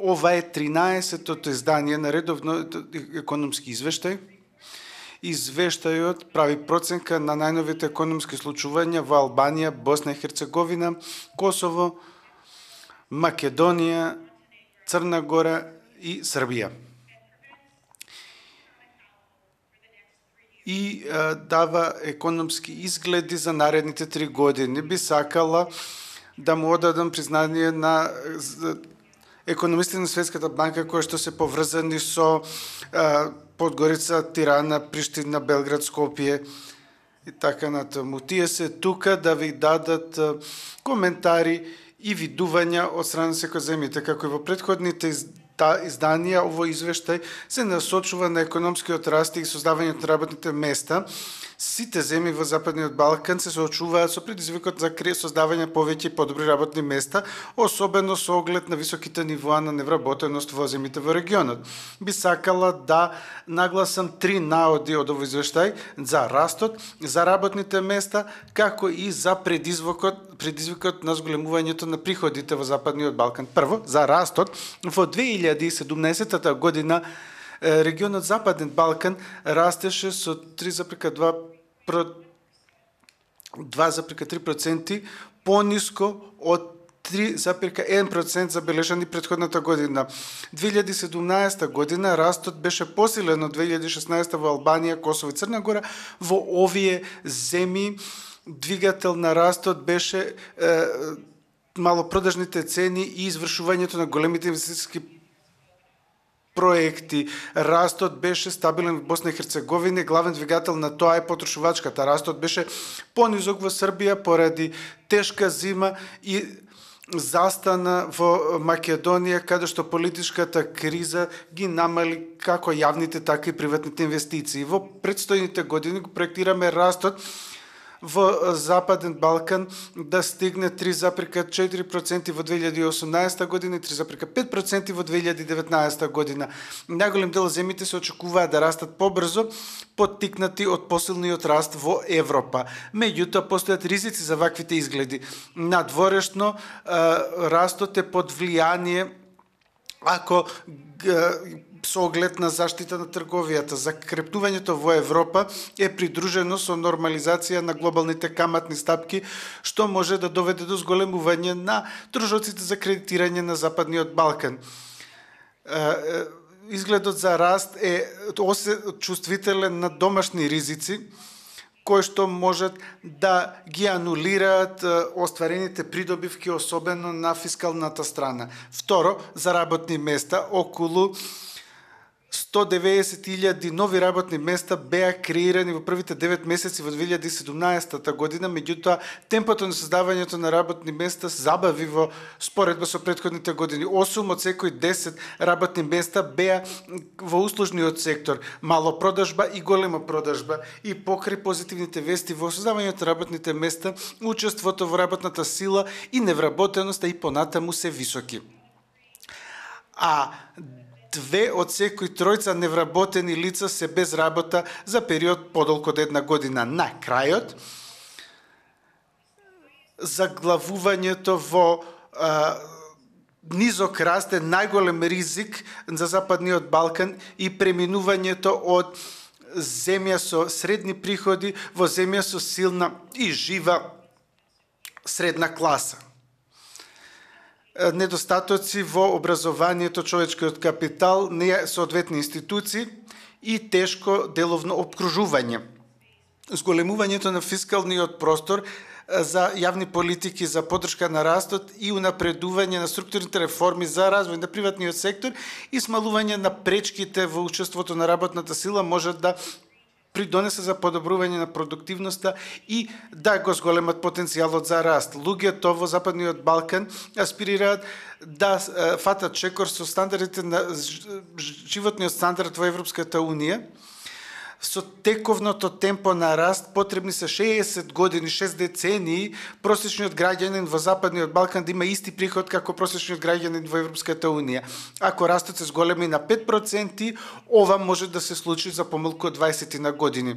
Ова е 13-тото издание на редовно економски извештај. Извештајот прави проценка на најновите економски случувања во Албанија, Босна и Херцеговина, Косово, Македонија, Црна Гора и Србија. И дава економски изгледи за наредните 3 години. Би сакала да му одадам признание на економисти на Светската банка кои што се поврзани со Подгорица, Тирана, Приштина, Белград, Скопје и така натаму. Тие се тука да ви дадат коментари и видувања од страна на секој земјите. Како и во претходните изданија, овој извештај се насочува на економскиот раст и создавањето на работните места. Сите земји во Западниот Балкан се соочуваат со предизвикот за создавање повеќе и подобри работни места, особено со оглед на високите нивоа на невработеност во земјите во регионот. Би сакала да нагласам 3 наоди од овој извештај за растот, за работните места, како и за предизвикот на зголемувањето на приходите во Западниот Балкан. Прво, за растот, во 2017 година регионот Западен Балкан растеше со 2,3% пониско од 3,1% забележани претходната година. 2017 година растот беше посилен од 2016 во Албанија, Косово и Црна Гора. Во овие земји двигател на растот беше малопродажните цени и извршувањето на големите инвестициски проекти. Растот беше стабилен во Босна и Херцеговина, главен двигател на тоа е потрошувачката. Растот беше понизок во Србија поради тешка зима и застана во Македонија, каде што политичката криза ги намали како јавните, така и приватните инвестиции. Во предстојните години го проектираме растот во Западен Балкан да стигне 3,4% во 2018 година и 3,5% во 2019 година. Најголем дел земјите се очекуваат да растат побрзо, поттикнати од посилниот раст во Европа. Меѓутоа, постојат ризици за ваквите изгледи. Надворешно, растот е под влијание ако со оглед на заштита на трговијата. Закрепнувањето во Европа е придружено со нормализација на глобалните каматни стапки, што може да доведе до зголемување на трошоците за кредитирање на Западниот Балкан. Изгледот за раст е чувствителен на домашни ризици, кои што можат да ги анулираат остварените придобивки, особено на фискалната страна. Второ, за работни места, околу 190.000 нови работни места беа креирани во првите 9 месеци во 2017 година, меѓутоа темпото на создавањето на работни места се забави во споредба со претходните години. 8 од секои 10 работни места беа во услужниот сектор, малопродажба и голема продажба, и покрај позитивните вести во создавањето на работните места, учеството во работната сила и невработеноста и понатаму се високи. А 2 од секои 3 невработени лица се без работа за период подолго од 1 година. На крајот, заглавувањето во низок раст е најголем ризик за Западниот Балкан и преминувањето од земја со средни приходи во земја со силна и жива средна класа. Недостатоци во образованието, човечкиот капитал, соодветни институции и тешко деловно обкружување. Зголемувањето на фискалниот простор за јавни политики за поддршка на растот и унапредување на структурните реформи за развој на приватниот сектор и смалување на пречките во учеството на работната сила можат да придонесе за подобрување на продуктивноста и да го зголемат потенцијалот за раст. Луѓето во Западниот Балкан аспирираат да фатат чекор со стандардите на животниот стандард во Европската Унија. Со тековното темпо на раст потребни се 60 години, 6 децении, просечниот граѓанин во Западниот Балкан да има исти приход како просечниот граѓанин во Европската Унија. Ако растот се зголеми на 5%, ова може да се случи за помалку од 20 години.